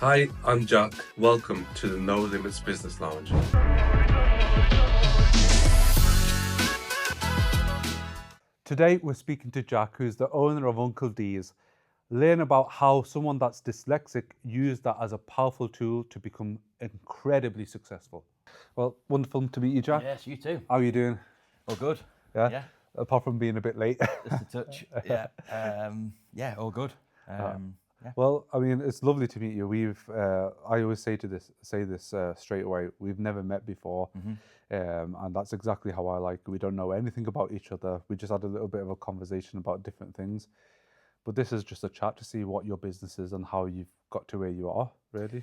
Hi, I'm Jack. Welcome to the No Limits Business Lounge. Today we're speaking to Jack, who's the owner of Uncle D's. Learn about how someone that's dyslexic used that as a powerful tool to become incredibly successful. Well, wonderful to meet you, Jack. Yes, you too. How are you doing? All good. Yeah? Yeah. Apart from being a bit late. Just a touch. Yeah. Yeah, all good. Yeah. Well, I mean, it's lovely to meet you. I always say this straight away. We've never met before, and that's exactly how I like it. We don't know anything about each other. We just had a little bit of a conversation about different things. But this is just a chat to see what your business is and how you've got to where you are, really.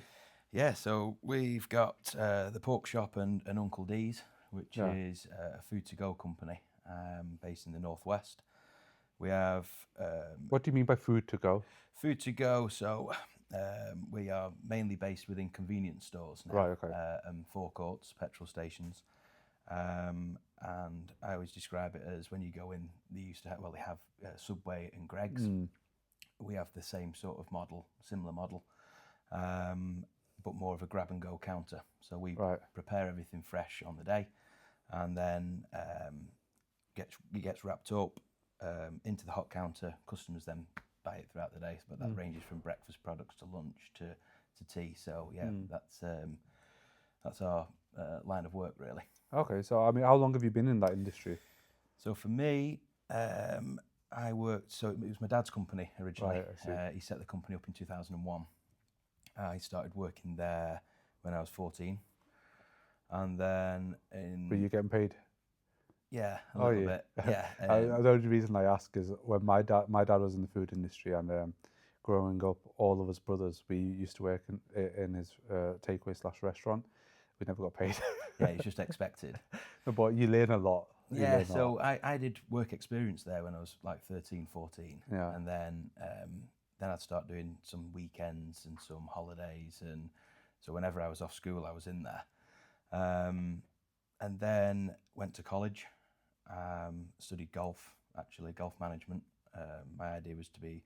Yeah, so we've got the Pork Shop and Uncle D's, which is a food-to-go company based in the Northwest. We have What do you mean by food to go? food to go, so we are mainly based within convenience stores now, Right, okay. and forecourts, petrol stations. And I always describe it as when you go in, they have Subway and Greggs. We have the same sort of model, similar model, but more of a grab and go counter. So we prepare everything fresh on the day, and then it gets wrapped up into the hot counter. Customers then buy it throughout the day, but that ranges from breakfast products to lunch to tea. So yeah, that's our line of work really. Okay, so I mean, how long have you been in that industry? So for me, I worked. So it was my dad's company originally. Right, I see. He set the company up in 2001. I started working there when I was 14, and then Were you getting paid? a little bit. Yeah. The only reason I ask is when my dad was in the food industry, and growing up, all of us brothers, we used to work in his takeaway/restaurant. We never got paid. Yeah, it's just expected. But you learn a lot. Yeah, so I did work experience there when I was like 13, 14. Yeah. And then I'd start doing some weekends and some holidays. And so whenever I was off school, I was in there. And then went to college, studied golf, actually, golf management. My idea was to be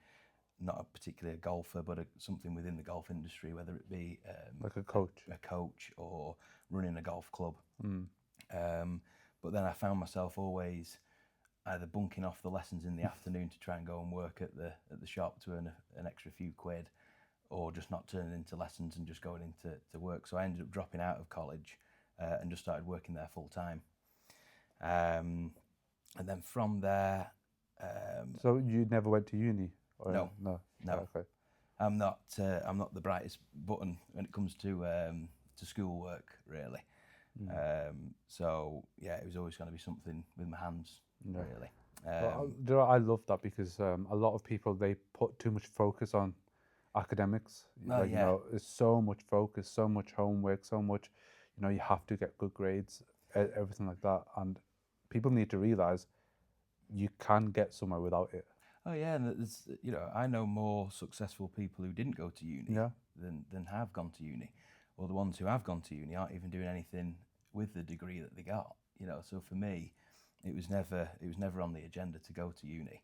not particularly a golfer, but something within the golf industry, whether it be like a coach, or running a golf club. But then I found myself always either bunking off the lessons in the afternoon to try and go and work at the shop to earn an extra few quid, or just not turning into lessons and just going into work. So I ended up dropping out of college and just started working there full time. And then from there, so you never went to uni? Or No. Okay. I'm not the brightest button when it comes to schoolwork, really. So yeah, it was always going to be something with my hands, really. Well, I love that because a lot of people, they put too much focus on academics. You know, it's so much focus, so much homework, so much, you have to get good grades, everything like that. And people need to realize you can get somewhere without it. Oh yeah, and there's, I know more successful people who didn't go to uni than have gone to uni, or the ones who have gone to uni aren't even doing anything with the degree that they got. So for me, it was never on the agenda to go to uni.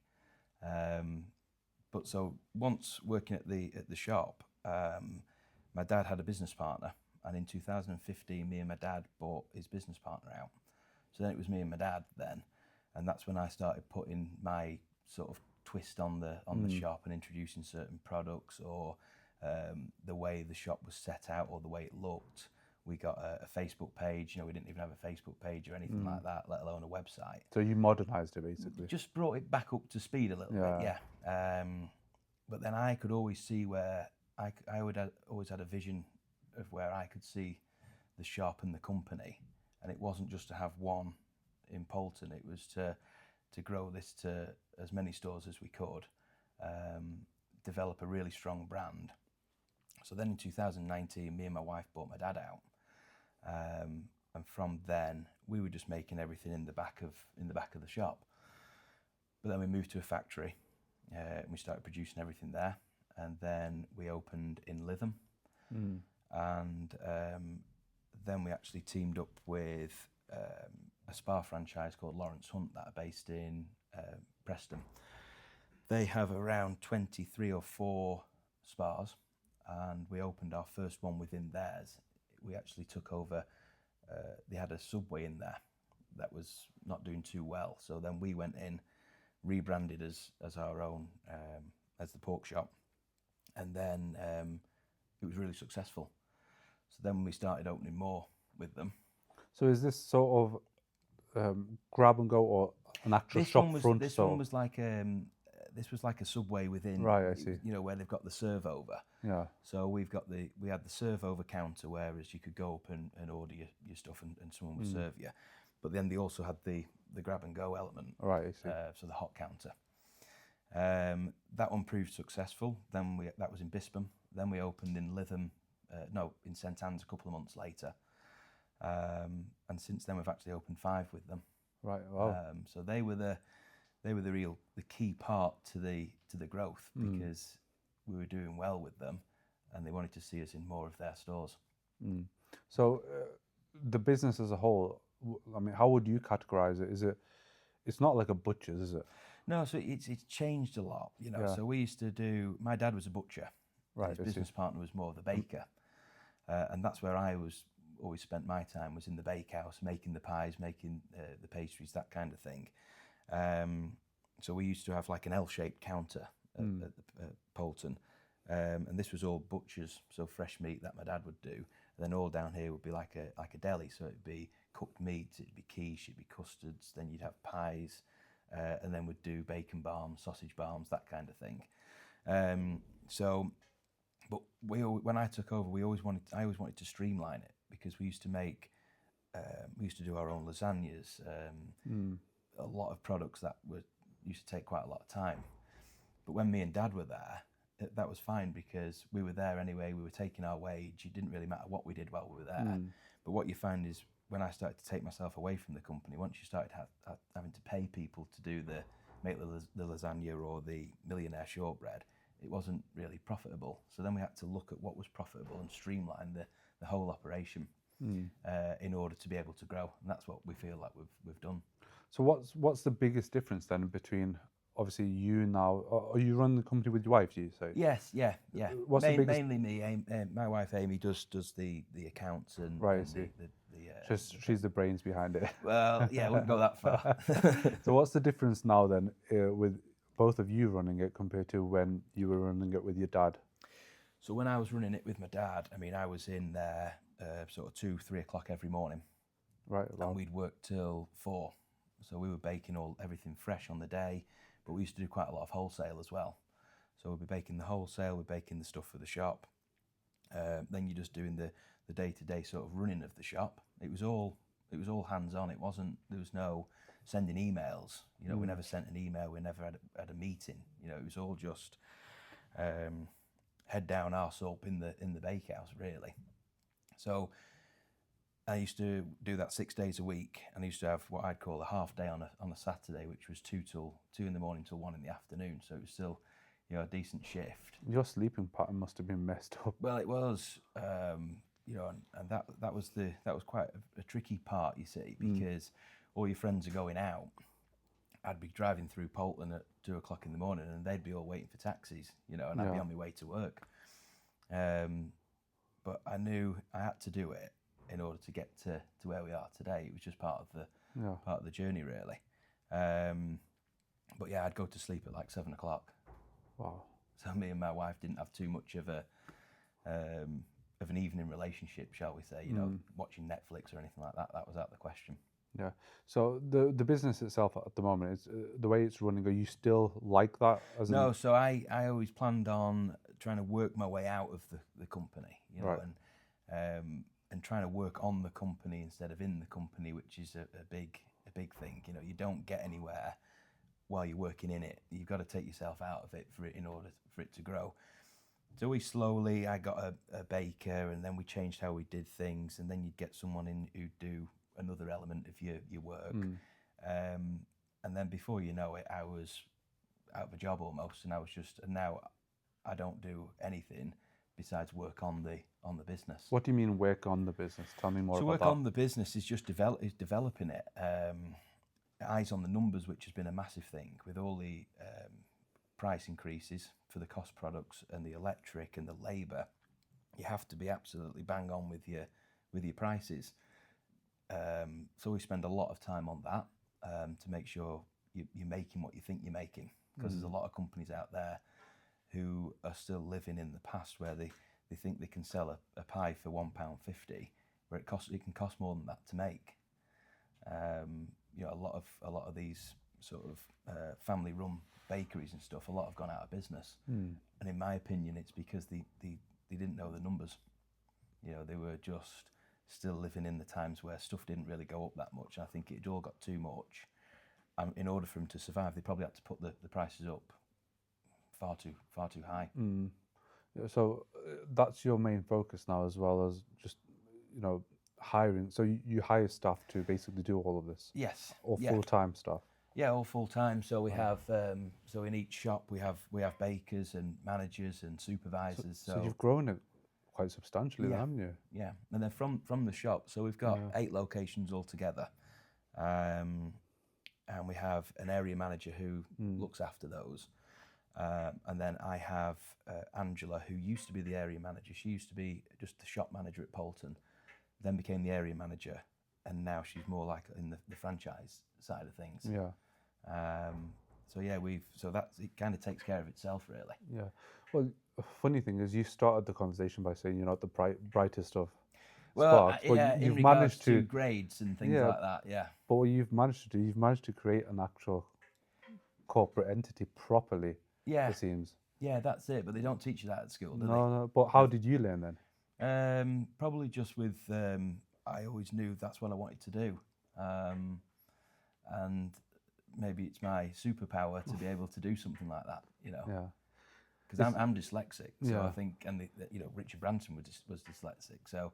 But so once working at the shop, my dad had a business partner, and in 2015, me and my dad bought his business partner out. So then it was me and my dad then, and that's when I started putting my sort of twist on the shop and introducing certain products, or the way the shop was set out, or the way it looked. We got a Facebook page. We didn't even have a Facebook page or anything like that, let alone a website. So you modernised it, basically. Just brought it back up to speed a little bit, yeah. But then I could always see where I always had a vision of where I could see the shop and the company, and it wasn't just to have one in Poulton. It was to grow this to as many stores as we could, develop a really strong brand. So then in 2019, me and my wife bought my dad out, and from then we were just making everything in the back of the shop. But then we moved to a factory, and we started producing everything there. And then we opened in Lytham, and then we actually teamed up with a spa franchise called Lawrence Hunt that are based in Preston. They have around 23 or 4 spas, and we opened our first one within theirs. We actually took over, they had a Subway in there that was not doing too well. So then we went in, rebranded as our own, as the pork shop. And then it was really successful. So then we started opening more with them. So is this sort of grab and go or an actual shop front? This one was like this was like a Subway within, right, I see. You know, where they've got the serve over. Yeah. So we had the serve over counter, whereas you could go up and order your stuff and someone would serve you. But then they also had the grab and go element. Right, I see. So the hot counter. That one proved successful. Then that was in Bispam. Then we opened in Lytham, in St Anne's a couple of months later. And since then we've actually opened 5 with them. Right. Wow. So they were the key part to the growth, because we were doing well with them, and they wanted to see us in more of their stores. So the business as a whole, I mean, how would you categorize it? It's not like a butcher's, is it? No, so it's changed a lot, you know. Yeah. So we used to do. My dad was a butcher. Right. His I see. business partner was more of the baker, and that's where I always spent my time, was in the bakehouse, making the pies, making the pastries, that kind of thing. So we used to have like an L-shaped counter at Poulton, and this was all butchers, so fresh meat that my dad would do. And then all down here would be like a deli, so it'd be cooked meat, it'd be quiche, it'd be custards, then you'd have pies, and then we'd do bacon barms, sausage barms, that kind of thing. But when I took over, I always wanted to streamline it, because we used to do our own lasagnas, a lot of products that used to take quite a lot of time. But when me and Dad were there, that was fine, because we were there anyway, we were taking our wage, it didn't really matter what we did while we were there. But what you find is, when I started to take myself away from the company, once you started having to pay people to make the lasagna or the millionaire shortbread, it wasn't really profitable. So then we had to look at what was profitable and streamline the whole operation in order to be able to grow. And that's what we feel like we've done. So what's the biggest difference then between, obviously, you now? Are you running the company with your wife, do you say? Yes, yeah. What's the biggest? Mainly me. My wife Amy does the accounts and, Right, I and see. she's She's the brains behind it. Well, yeah, I wouldn't go that far. So what's the difference now then with both of you running it compared to when you were running it with your dad? So when I was running it with my dad, I mean, I was in there sort of 2-3 o'clock every morning. Right. Wow. And we'd work till 4. So we were baking everything fresh on the day, but we used to do quite a lot of wholesale as well. So we'd be baking the wholesale, we'd baking the stuff for the shop. Then you're just doing the day-to-day sort of running of the shop. It was all hands-on. There was no sending emails. You know, we never sent an email. We never had a meeting. You know, it was all just head down, arse up in the bakehouse, really. So I used to do that 6 days a week, and I used to have what I'd call a half day on a Saturday, which was 2 in the morning till 1 in the afternoon. So it was still, you know, a decent shift. Your sleeping pattern must have been messed up. Well, it was, you know, and that was quite a tricky part, you see, because all your friends are going out. I'd be driving through Poulton at 2 o'clock in the morning, and they'd be all waiting for taxis, you know, and I'd be on my way to work. But I knew I had to do it in order to get to where we are today. It was just part of the journey, really. But yeah, I'd go to sleep at like 7 o'clock. Wow. So me and my wife didn't have too much of an evening relationship, shall we say? You know, watching Netflix or anything like that. That was out of the question. Yeah. So the business itself at the moment, is the way it's running. Are you still like that? No. So I always planned on trying to work my way out of the company, you know, right. and trying to work on the company instead of in the company, which is a big thing. You know, you don't get anywhere while you're working in it. You've got to take yourself out of it in order for it to grow. So I got a baker, and then we changed how we did things, and then you'd get someone in who'd do another element of your work. And then before you know it, I was out of a job almost, and now I don't do anything besides work on the business. What do you mean work on the business? Tell me more about that. So work on the business is just developing it. Eyes on the numbers, which has been a massive thing with all the price increases for the cost products and the electric and the labour. you have to be absolutely bang on with your prices. So we spend a lot of time on that to make sure you're making what you think you're making, because there's a lot of companies out there who are still living in the past where they think they can sell a pie for £1.50, where it can cost more than that to make. You know, a lot of these sort of family-run bakeries and stuff, a lot have gone out of business, and in my opinion, it's because they didn't know the numbers. You know, they were just still living in the times where stuff didn't really go up that much. I think it all got too much. In order for them to survive, they probably had to put the prices up far too high. Yeah, so that's your main focus now, as well as just, you know, hiring. So you hire staff to basically do all of this? Yes. Or yeah. full-time staff? Yeah, all full time. So we have so in each shop we have bakers and managers and supervisors. So you've grown it quite substantially, Yeah. haven't you? Yeah, and then from the shop, so we've got 8 locations altogether, and we have an area manager who looks after those, and then I have Angela, who used to be the area manager. She used to be just the shop manager at Polton, then became the area manager, and now she's more like in the franchise side of things. Yeah. So yeah, it kind of takes care of itself, really. Yeah. Well, a funny thing is, you started the conversation by saying you're not the brightest of sparks, but yeah, you've in regards managed to grades and things like that, yeah. But what you've managed to do, you've managed to create an actual corporate entity properly. Yeah. It seems. Yeah, that's it. But they don't teach you that at school, do they? No. But how did you learn then? Probably just with I always knew that's what I wanted to do, and maybe it's my superpower to be able to do something like that, you know. Yeah. Because I'm dyslexic, so Yeah. I think, and you know, Richard Branson was dyslexic, so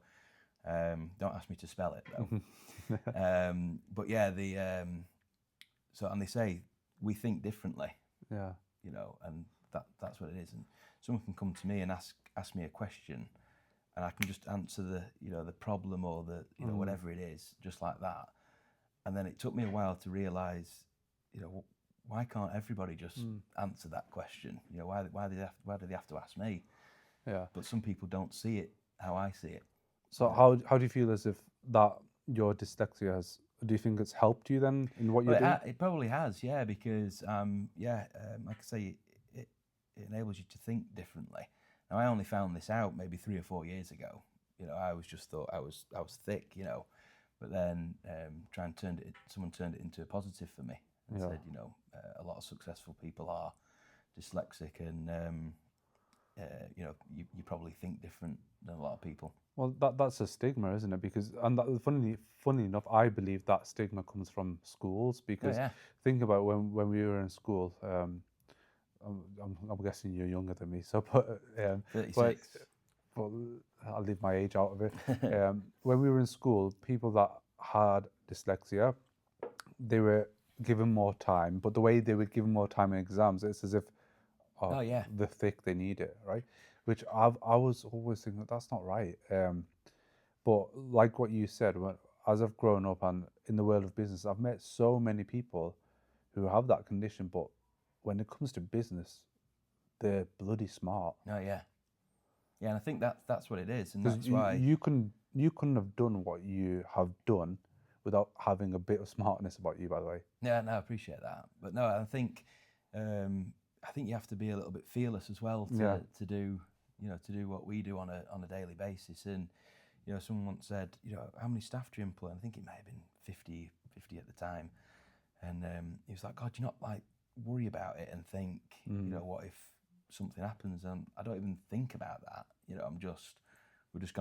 don't ask me to spell it though. But yeah, so and they say we think differently. Yeah. You know, and that's what it is. And someone can come to me and ask me a question, and I can just answer the problem or the whatever it is, just like that. And then it took me a while to realise, you know, why can't everybody just answer that question? You know, why do they have to ask me? Yeah. But some people don't see it how I see it. So how do you feel as if that your dyslexia has? Do you think it's helped you then in what you're doing? It probably has, yeah, because like I say, it enables you to think differently. Now, I only found this out maybe 3 or 4 years ago. You know, I was just thought I was thick, you know, but then someone turned it into a positive for me and said, you know, a lot of successful people are dyslexic, and you know, you probably think different than a lot of people. Well, that's a stigma, isn't it? Because, and funny enough, I believe that stigma comes from schools. Because think about when we were in school. I'm guessing you're younger than me, so 36. But I'll leave my age out of it. When we were in school, people that had dyslexia, they were given more time. But the way they were given more time in exams, it's as if they're thick, they need it, right? Which I was always thinking that's not right. But like what you said, as I've grown up and in the world of business, I've met so many people who have that condition, but when it comes to business, they're bloody smart. Oh yeah, yeah, and I think that's what it is, and that's why you couldn't have done what you have done without having a bit of smartness about you, by the way. Yeah, no, I appreciate that, but no, I think you have to be a little bit fearless as well to do what we do on a daily basis. And you know, someone once said, you know, how many staff do you employ? And I think it may have been 50 at the time, and he was like, God, do you not like worry about it and think, you know, what if something happens? And I don't even think about that. You know, we're just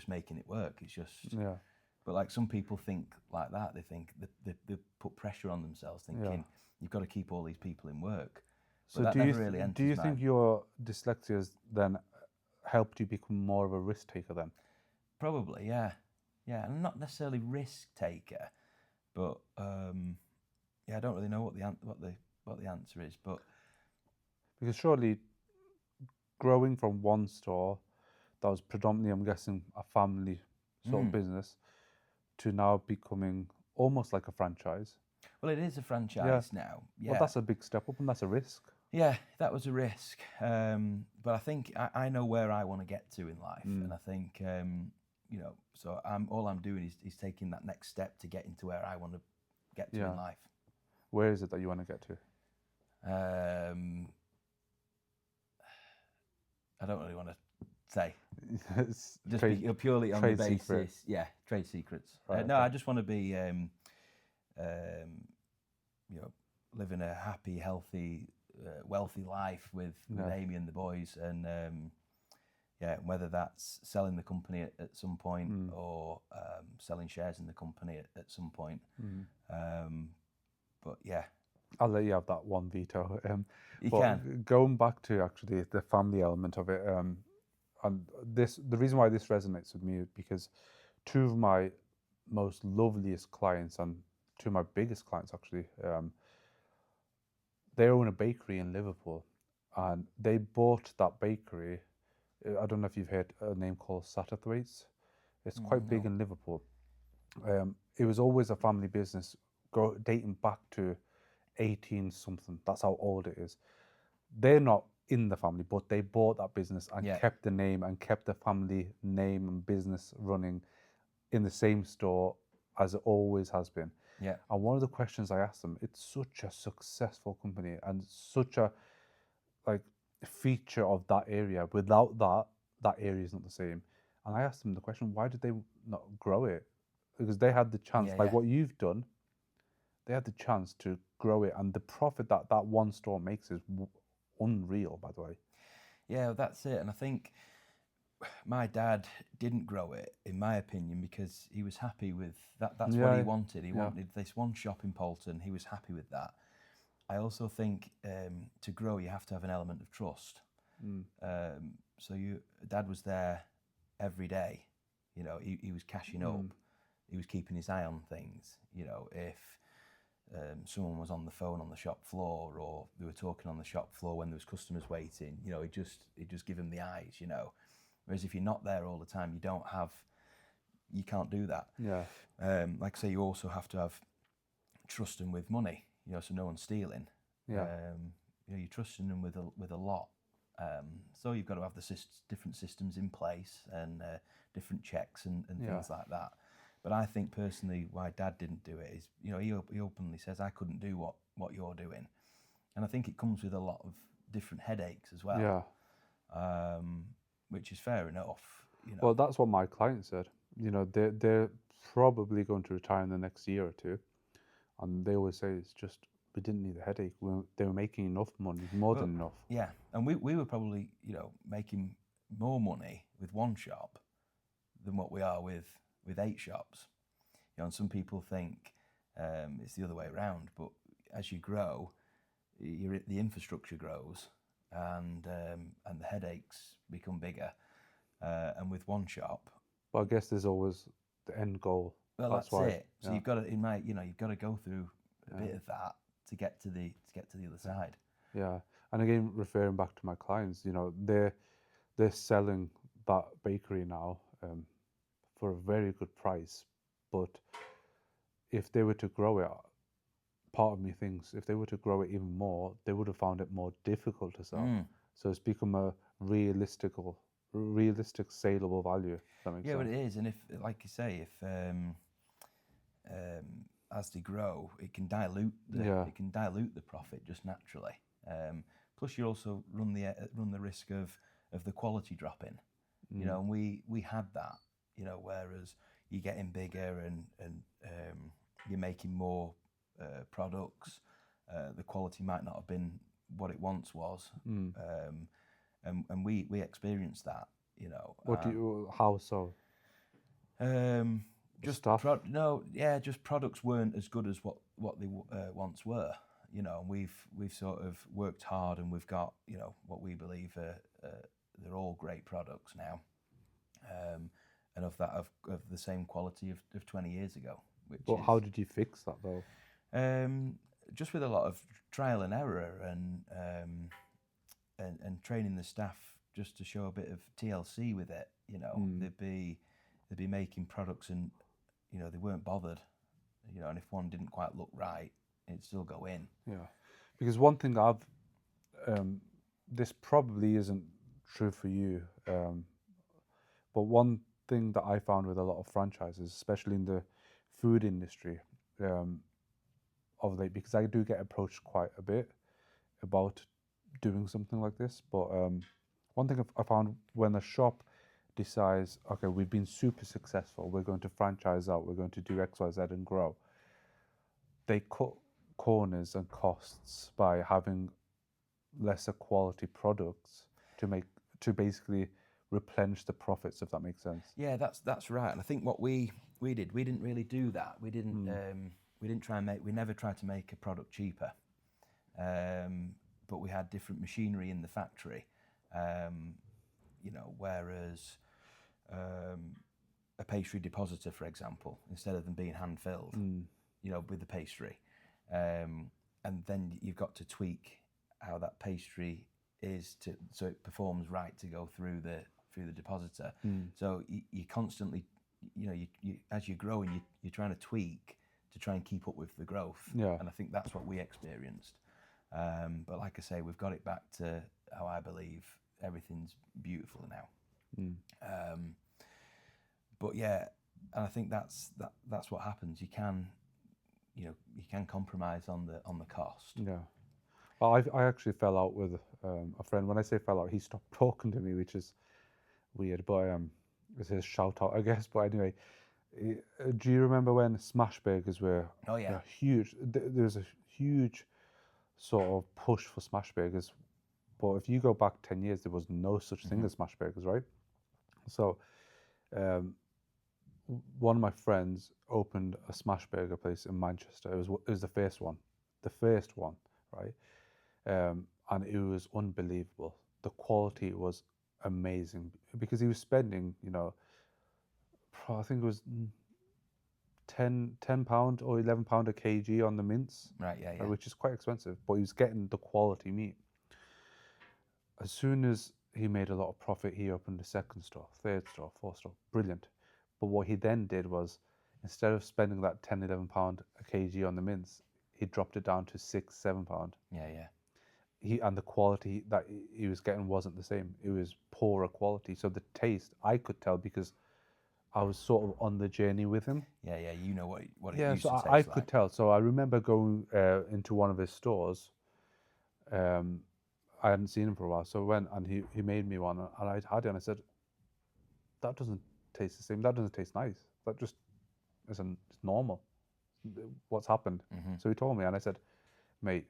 making it work. It's just But like some people think like that. They think they put pressure on themselves, thinking you've got to keep all these people in work. So do you think your dyslexia has then helped you become more of a risk taker then? Probably, yeah. And not necessarily risk taker, but I don't really know what the answer is, but because surely growing from one store that was predominantly, I'm guessing, a family sort of business to now becoming almost like a franchise. Well, it is a franchise now. Yeah. Well, that's a big step up, and that's a risk. Yeah, that was a risk. But I think I know where I want to get to in life, and I think so all I'm doing is taking that next step to get into where I want to get to in life. Where is it that you want to get to? I don't really want to say. Just Purely on the basis, secret. Trade secrets. Right, no, okay. I just want to be, living a happy, healthy, wealthy life with Amy and the boys, and whether that's selling the company at some point or selling shares in the company at some point. But yeah. I'll let you have that one veto. You but can. Going back to actually the family element of it, and the reason why this resonates with me is because two of my most loveliest clients and two of my biggest clients actually, they own a bakery in Liverpool, and they bought that bakery. I don't know if you've heard a name called Satterthwaite's. It's quite big in Liverpool. It was always a family business, dating back to 18 something. That's how old it is. They're not in the family, but they bought that business and kept the name and kept the family name and business running in the same store as it always has been. Yeah. And one of the questions I asked them, it's such a successful company and such a feature of that area. Without that area is not the same. And I asked them the question, why did they not grow it? Because they had the chance, what you've done, they had the chance to grow it, and the profit that one store makes is unreal, by the way. Yeah, that's it. And I think my dad didn't grow it, in my opinion, because he was happy with that. That's what he wanted. He wanted this one shop in Poulton. He was happy with that. I also think to grow, you have to have an element of trust. So Dad was there every day. He was cashing up. He was keeping his eye on things. If someone was on the phone on the shop floor, or they were talking on the shop floor when there was customers waiting, he'd just give them the eyes. Whereas if you're not there all the time, you can't do that. Yeah. Like I say, you also have to have trusting with money, so no one's stealing. Yeah. You're trusting them with a lot. So you've got to have the different systems in place and different checks and things like that. But I think personally, why Dad didn't do it is, he openly says, I couldn't do what you're doing, and I think it comes with a lot of different headaches as well. Yeah. Which is fair enough. Well, that's what my client said. They're probably going to retire in the next year or two, and they always say it's just we didn't need a headache. They were making enough money, more than enough. Yeah, and we were probably making more money with one shop than what we are with 8 shops. And some people think it's the other way around, but as you grow, the infrastructure grows, and the headaches become bigger. And with one shop, but I guess there's always the end goal. Well, that's why, it. So you've got to, you've got to go through a bit of that to get to the other side. Yeah, and again, referring back to my clients, they're selling that bakery now for a very good price, but if they were to grow it, part of me thinks if they were to grow it even more, they would have found it more difficult to sell. So it's become a realistic saleable value. If that makes sense. But it is, and if, like you say, if as they grow, it can dilute the profit just naturally. Plus, you also run the risk of the quality dropping. And we had that. Whereas you're getting bigger and you're making more products, the quality might not have been what it once was. And we experienced that. How so? Just stuff? just products weren't as good as what they once were. And we've sort of worked hard, and we've got what we believe they're all great products now, and of the same quality of 20 years ago. How did you fix that though? Just with a lot of trial and error and training the staff just to show a bit of TLC with it. They'd be making products and they weren't bothered. And if one didn't quite look right, it'd still go in. Yeah, because one thing I've this probably isn't true for you, but one thing that I found with a lot of franchises, especially in the food industry, of late, because I do get approached quite a bit about doing something like this. But one thing I found, when a shop decides, okay, we've been super successful, we're going to franchise out, we're going to do X, Y, Z and grow, they cut corners and costs by having lesser quality products to basically replenish the profits, if that makes sense. Yeah, that's right. And I think what we did, we didn't really do that. We didn't we never tried to make a product cheaper. But we had different machinery in the factory. Whereas a pastry depositor, for example, instead of them being hand filled, with the pastry, and then you've got to tweak how that pastry is so it performs right to go through the depositor. So you constantly, you as you're growing, you're trying to tweak to try and keep up with the growth. Yeah. And I think that's what we experienced. But like I say, we've got it back to how I believe everything's beautiful now. But yeah, and I think that's what happens. You can compromise on the cost. Yeah. Well, I actually fell out with a friend. When I say fell out, he stopped talking to me, which is weird. But it's his shout out, I guess. But anyway, do you remember when smash burgers were huge? There was a huge sort of push for smash burgers. But if you go back 10 years, there was no such thing as smash burgers, right? So one of my friends opened a smash burger place in Manchester. It was the first one, right? And it was unbelievable. The quality was amazing because he was spending, I think it was £10 or £11 a kg on the mince, Right, yeah. which is quite expensive, but he was getting the quality meat. As soon as he made a lot of profit, he opened a second store, third store, fourth store. Brilliant. But what he then did was, instead of spending that £10, £11 a kg on the mince, he dropped it down to £6, £7. Yeah. And the quality that he was getting wasn't the same. It was poorer quality. So the taste, I could tell because I was sort of on the journey with him. Yeah, you know what it Yeah, used so to taste I like. could tell. So I remember going into one of his stores. I hadn't seen him for a while, so I went and he made me one, and I had it, and I said, that doesn't taste the same. That doesn't taste nice. That just isn't. It's normal. What's happened? So he told me, and I said, mate,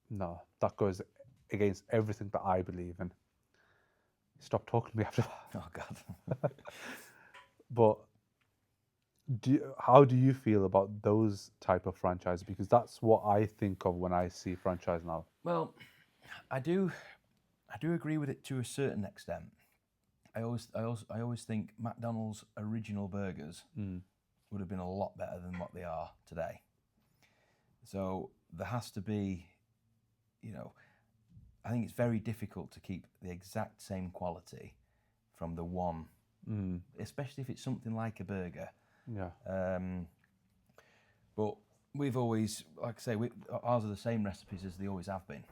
no, that goes against everything that I believe in. He stopped talking to me after that. Oh God. But how do you feel about those type of franchises? Because that's what I think of when I see franchise now. Well, I do agree with it to a certain extent. I always think McDonald's original burgers would have been a lot better than what they are today. So there has to be, I think it's very difficult to keep the exact same quality from the one, especially if it's something like a burger. Yeah. But we've always, like I say, ours are the same recipes as they always have been.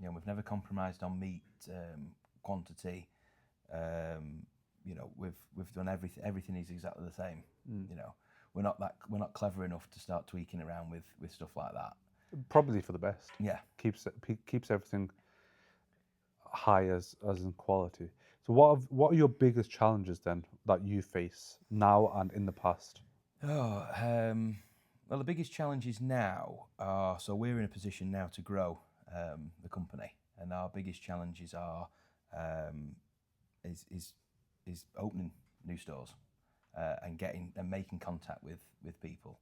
We've never compromised on meat quantity. We've done everything. Everything is exactly the same. We're not clever enough to start tweaking around with stuff like that. Probably for the best. Yeah. Keeps everything high as in quality. So what are your biggest challenges then that you face now and in the past? Well, the biggest challenges now are, so we're in a position now to grow the company, and our biggest challenges are is opening new stores and making contact with people.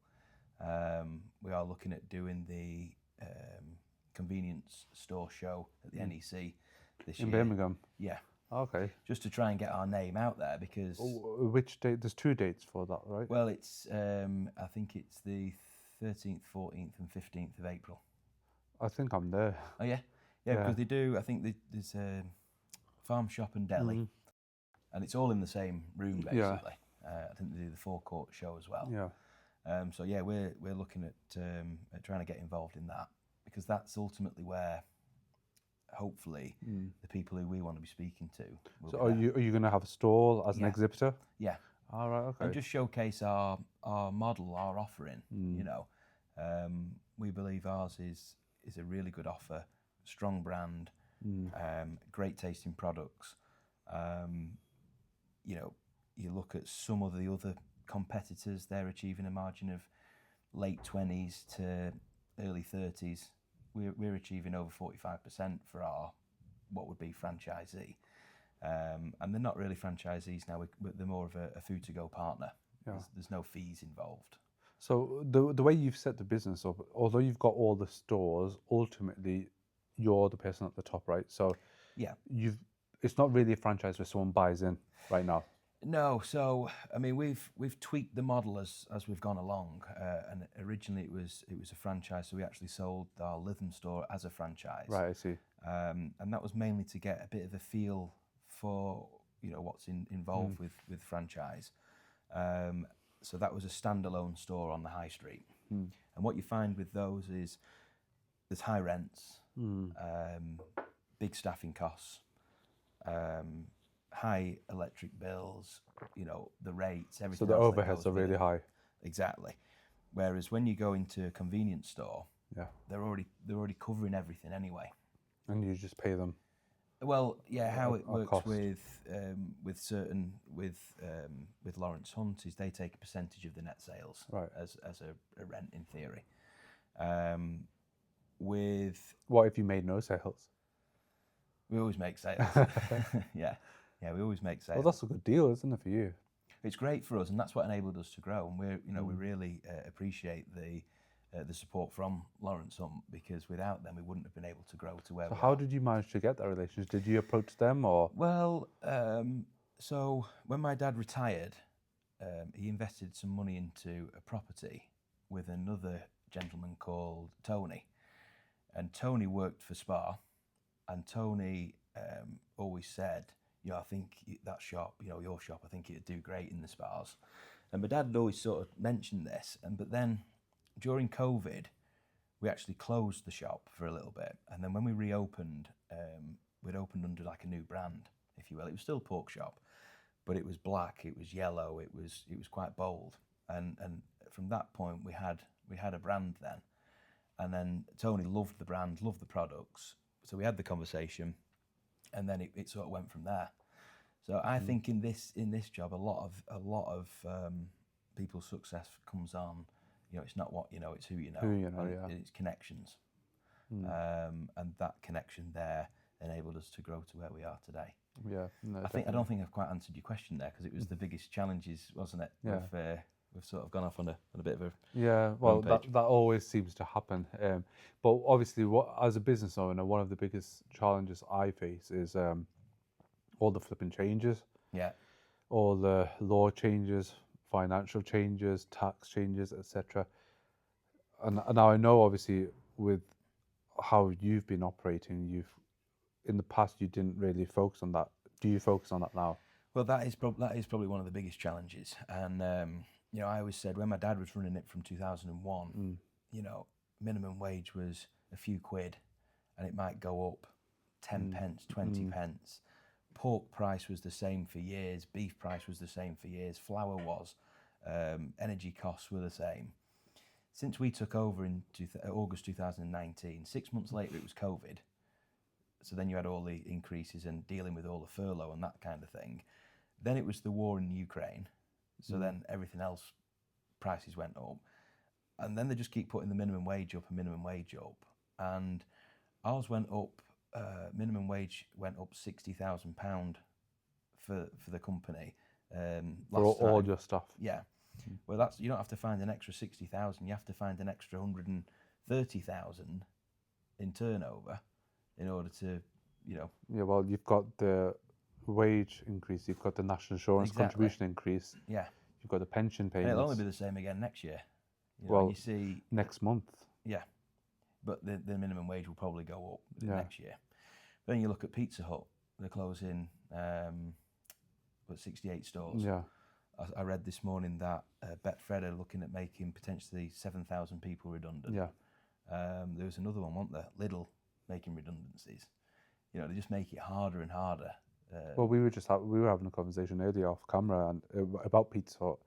We are looking at doing the convenience store show at the NEC this year. In Birmingham? Yeah. Okay. Just to try and get our name out there, because... Which date? There's 2 dates for that, right? Well, it's I think it's the 13th, 14th and 15th of April. I think I'm there. Oh, yeah? Yeah, because they do, I think there's a farm shop and deli, and it's all in the same room, basically. Yeah. I think they do the forecourt show as well. Yeah. So, yeah, we're looking at trying to get involved in that, because that's ultimately where hopefully the people who we want to be speaking to will So be are there. you going to have a stall as an Yeah. exhibitor? Yeah. All right. Okay. And just showcase our model, our offering. You know, we believe ours is a really good offer, strong brand, great tasting products. You know, you look at some of the other competitors; they're achieving a margin of late 20s to early 30s. We're achieving over 45% for our what would be franchisee. And they're not really franchisees now, they're more of a food to go partner. Yeah. There's no fees involved. So the way you've set the business up, although you've got all the stores, ultimately you're the person at the top, right? So Yeah. it's not really a franchise where someone buys in right now. No, so I mean we've tweaked the model as we've gone along, and originally it was a franchise, so we actually sold our Lytham store as a franchise. Right, I see. And that was mainly to get a bit of a feel for what's involved with franchise. So that was a standalone store on the high street. And what you find with those is there's high rents, big staffing costs, high electric bills, the rates, everything. So the else that overheads goes are with really it. high. Exactly. Whereas when you go into a convenience store, they're already covering everything anyway. And you just pay them. Well, yeah, how it at works cost. with Lawrence Hunt is they take a percentage of the net sales Right. as a rent in theory. With What if you made no sales? we always make sales. yeah, we always make sales. Well, that's a good deal, isn't it, for you? It's great for us, and that's what enabled us to grow. And we really appreciate the support from Lawrence Hunt, because without them we wouldn't have been able to grow to where So we how are. did you manage to get that relationship? Did you approach them or? Well, so when my dad retired, he invested some money into a property with another gentleman called Tony. And Tony worked for Spa, and Tony always said, I think that shop, your shop, I think it'd do great in the Spas. And my dad had always sort of mentioned this, but then during COVID, we actually closed the shop for a little bit. And then when we reopened, we'd opened under like a new brand, if you will. It was still a pork shop, but it was black, it was yellow, it was quite bold. And from that point, we had a brand then. And then Tony loved the brand, loved the products. So we had the conversation, and then it sort of went from there. So I think in this job, a lot of people's success comes on. It's not what you know, it's who you know. Who you know, and yeah. It's connections, and that connection there enabled us to grow to where we are today. Yeah, no, I don't think I've quite answered your question there, because it was the biggest challenges, wasn't it? Yeah. We've sort of gone off on a bit of a Yeah, well, rampage. that always seems to happen. But obviously, as a business owner, one of the biggest challenges I face is all the flipping changes, Yeah. all the law changes, financial changes, tax changes, etc. And now I know, obviously, with how you've been operating, in the past you didn't really focus on that. Do you focus on that now? Well, that is probably one of the biggest challenges. And I always said, when my dad was running it from 2001, minimum wage was a few quid, and it might go up 10 pence, 20 pence. Pork price was the same for years. Beef price was the same for years. Flour was. Energy costs were the same. Since we took over in August 2019, 6 months later it was COVID. So then you had all the increases and dealing with all the furlough and that kind of thing. Then it was the war in Ukraine. So then everything else, prices went up. And then they just keep putting the minimum wage up and minimum wage up. And ours went up, minimum wage went up £60,000 for the company. For all your stuff? Yeah. Well, you don't have to find an extra 60,000. You have to find an extra 130,000 in turnover in order to, Yeah, well, you've got the wage increase, you've got the national insurance contribution increase, Yeah. you've got the pension And payments. it'll only be the same again next year. Well, you see, next month. yeah, but the minimum wage will probably go up Yeah. next year. Then you look at Pizza Hut; they're closing 68 stores. Yeah. I read this morning that Betfred are looking at making potentially 7,000 people redundant. Yeah. There was another one, wasn't there? Lidl making redundancies. you know, they just make it harder and harder. Well, we were having a conversation earlier off camera and about Pizza Hut,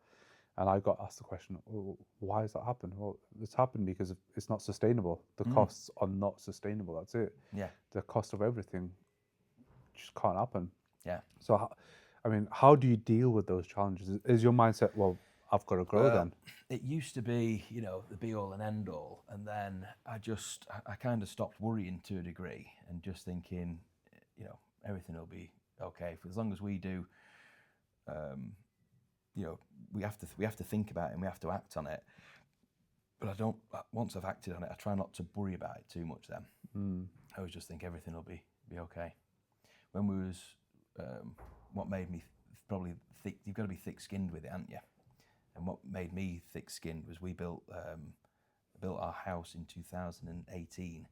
and I got asked the question, well, why has that happened? Well, it's happened because it's not sustainable. The costs are not sustainable. That's it. Yeah. The cost of everything just can't happen. Yeah. So, I mean, how do you deal with those challenges? Is your mindset, well, I've got to grow then? It used to be, you know, the be all and end all, and then I kind of stopped worrying to a degree and just thinking, you know, everything will be okay for as long as we do. You know, we have to think about it and we have to act on it. But I don't. Once I've acted on it, I try not to worry about it too much. Then I always just think everything will be okay. When we was, what made me probably thick. You've got to be thick-skinned with it, haven't you? And what made me thick-skinned was we built our house in 2018,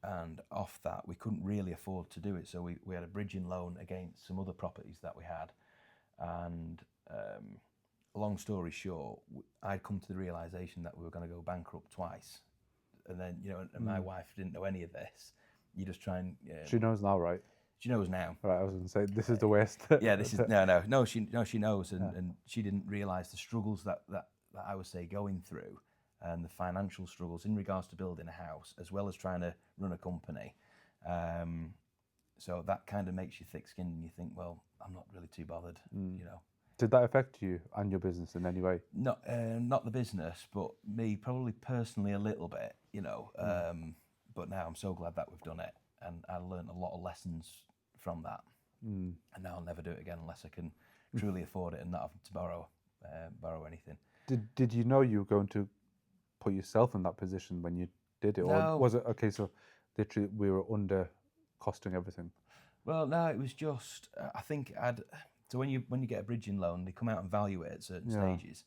and off that we couldn't really afford to do it, so we had a bridging loan against some other properties that we had, and long story short, I'd come to the realisation that we were going to go bankrupt twice, and then, you know, and my wife didn't know any of this. You just try and She knows now, right? She knows now. Right, I was going to say, this is the worst. Yeah, this is no. She knows, and she didn't realise the struggles that I was going through, and the financial struggles in regards to building a house as well as trying to run a company. So that kind of makes you thick-skinned, and you think, well, I'm not really too bothered, you know. Did that affect you and your business in any way? Not the business, but me probably personally a little bit, you know. But now I'm so glad that we've done it, and I learned a lot of lessons from that. And now I'll never do it again unless I can truly afford it and not have to borrow anything. Did you know you were going to put yourself in that position when you did it, No. or was it a case of literally we were under costing everything? Well, no, it was just I think so when you get a bridging loan, they come out and value it at certain stages,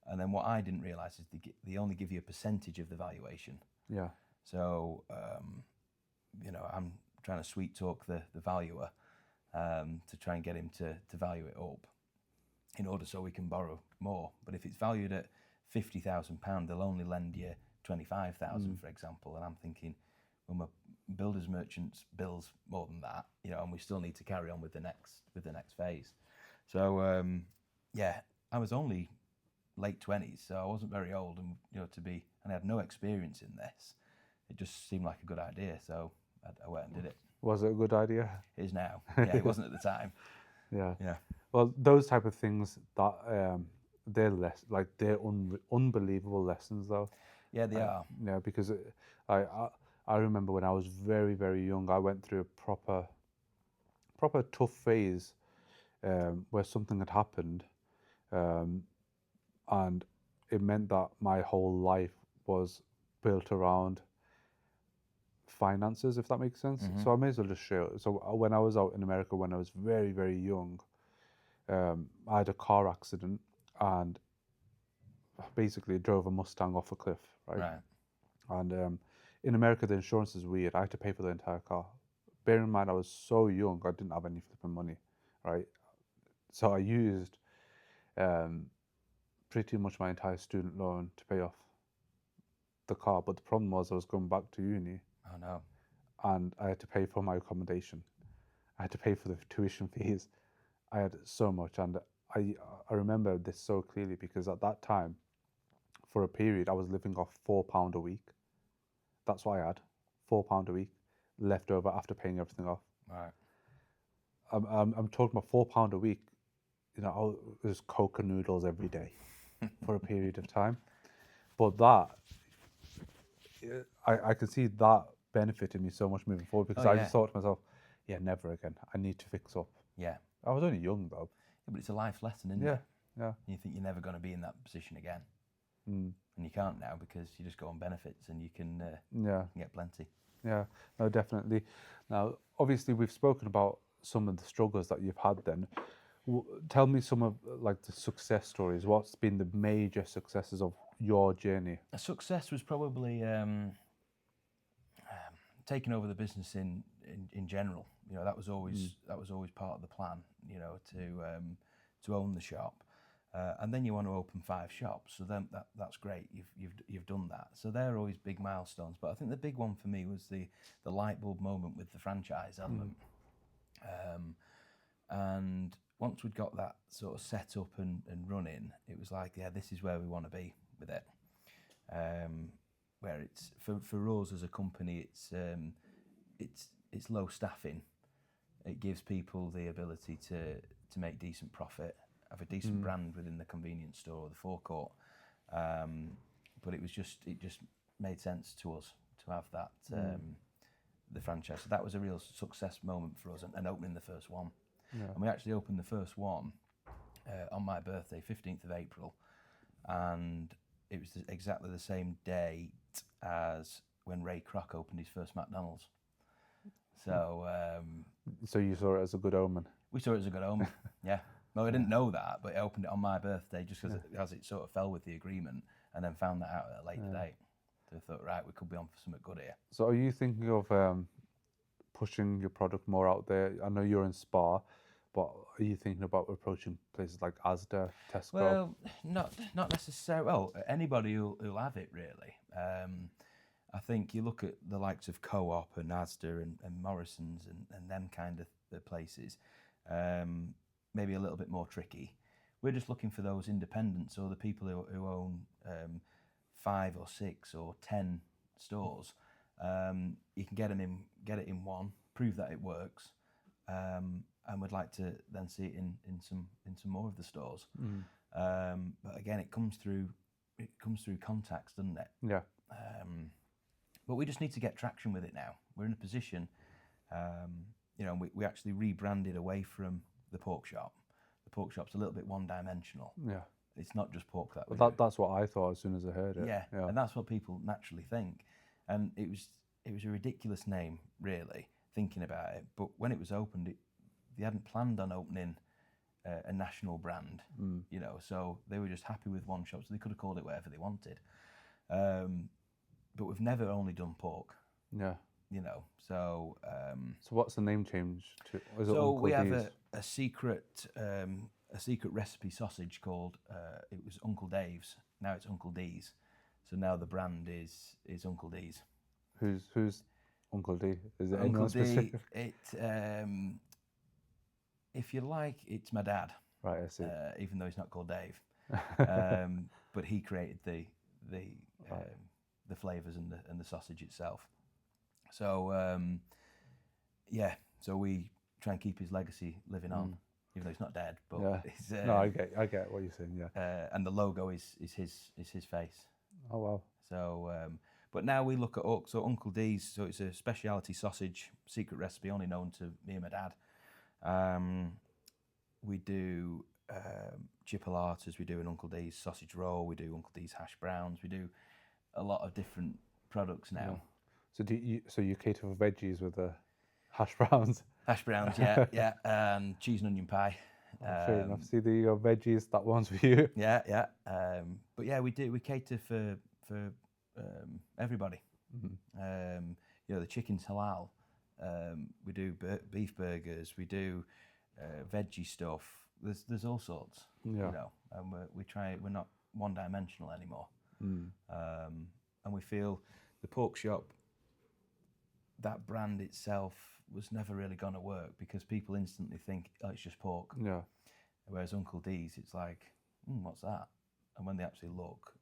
and then what I didn't realise is they only give you a percentage of the valuation. Yeah. So you know, I'm trying to sweet talk the valuer to try and get him to value it up in order so we can borrow more. But if it's valued at £50,000, they'll only lend you 25,000, for example. And I'm thinking, well, my builder's merchant's bill's more than that, you know, and we still need to carry on with the next phase. So yeah, I was only late 20s, so I wasn't very old, and you know, and I had no experience in this. It just seemed like a good idea, so I went and did it. Was it a good idea? It is now. Yeah, it wasn't at the time. Yeah. Yeah. Well, those type of things that they're unbelievable lessons, though. Yeah, they are. Yeah, because I remember when I was very, very young, I went through a proper tough phase where something had happened, and it meant that my whole life was built around finances, if that makes sense. So I may as well just share it. So when I was out in America, when I was very, very young, I had a car accident and basically drove a Mustang off a cliff, right? And in America, the insurance is weird. I had to pay for the entire car. Bear in mind, I was so young, I didn't have any flipping money, right? So I used pretty much my entire student loan to pay off the car. But the problem was I was going back to uni. Oh no. And I had to pay for my accommodation. I had to pay for the tuition fees. I had so much, and I remember this so clearly because at that time, for a period, I was living off £4 a week. That's what I had, £4 a week left over after paying everything off. Right. I'm talking about £4 a week. You know, it was Coke and noodles every day for a period of time. But that, I can see that benefited me so much moving forward because I just thought to myself, yeah, never again. I need to fix up. Yeah. I was only young though. Yeah, but it's a life lesson, isn't it? Yeah. And you think you're never going to be in that position again. Mm. And you can't now because you just go on benefits and you can get plenty. Yeah, no, definitely. Now, obviously, we've spoken about some of the struggles that you've had then. Tell me some of like the success stories. What's been the major successes of your journey? A success was probably taking over the business in general. You know, that was always part of the plan. You know, to own the shop. And then you want to open 5 shops, so then that's great. You've done that. So they're always big milestones. But I think the big one for me was the light bulb moment with the franchise element. And once we'd got that sort of set up and running, it was like, yeah, this is where we want to be with it. Where it's for us as a company, it's low staffing. It gives people the ability to make decent profit, have a decent brand within the convenience store or the forecourt. But it just made sense to us to have that the franchise. So that was a real success moment for us, and opening the first one. Yeah. And we actually opened the first one on my birthday, 15th of April, and it was exactly the same date as when Ray Kroc opened his first McDonald's. So so you saw it as a good omen? We saw it as a good omen, yeah. No, I didn't know that, but I opened it on my birthday just because as it sort of fell with the agreement, and then found that out at a later date. So I thought, right, we could be on for something good here. So are you thinking of pushing your product more out there? I know you're in Spa, but are you thinking about approaching places like Asda, Tesco? Well, not necessarily. Well, anybody who'll have it, really. I think you look at the likes of Co-op and Asda and Morrison's and them kind of places, maybe a little bit more tricky. We're just looking for those independents, or the people who own 5 or 6 or 10 stores. You can get it in one, prove that it works, and we'd like to then see it in some more of the stores. But again, it comes through contacts, doesn't it? Yeah. But we just need to get traction with it now. We're in a position, we actually rebranded away from the pork shop. The pork shop's a little bit one-dimensional. Yeah. It's not just pork that we do. That's what I thought as soon as I heard it. Yeah, and that's what people naturally think. And it was a ridiculous name, really, thinking about it. But when it was opened, they hadn't planned on opening a national brand, so they were just happy with one shop, so they could have called it whatever they wanted. But we've never only done pork. Yeah. So... so what's the name change to? Is so it we have a secret recipe sausage called, it was Uncle Dave's, now it's Uncle D's. So now the brand is Uncle D's. Who's Uncle D? Is it Uncle anyone specific? D, if you like, it's my dad. Right, I see. Even though he's not called Dave. But he created the flavours and the sausage itself. So, so we try and keep his legacy living on, even though he's not dead. But he's, no, I get what you're saying. Yeah. And the logo is his face. Oh wow. So, but now we look at Uncle D's. So it's a specialty sausage, secret recipe only known to me and my dad. We do chipolatas. We do an Uncle D's sausage roll. We do Uncle D's hash browns. We do a lot of different products now. Yeah. So you cater for veggies with the hash browns? Hash browns, yeah, and cheese and onion pie. Fair enough. See, there you go, veggies. That one's for you. Yeah. But yeah, we cater for everybody. The chicken's halal. We do beef burgers. We do veggie stuff. There's all sorts. Yeah. And we're not one-dimensional anymore. And we feel the pork shop, that brand itself was never really going to work because people instantly think, oh, it's just pork. Yeah. Whereas Uncle D's, it's like, what's that? And when they actually look,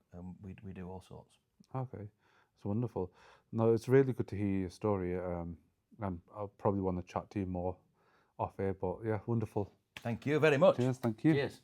we do all sorts. Okay, it's wonderful. No, it's really good to hear your story. And I'll probably want to chat to you more off air, but yeah, wonderful. Thank you very much. Cheers, thank you. Cheers.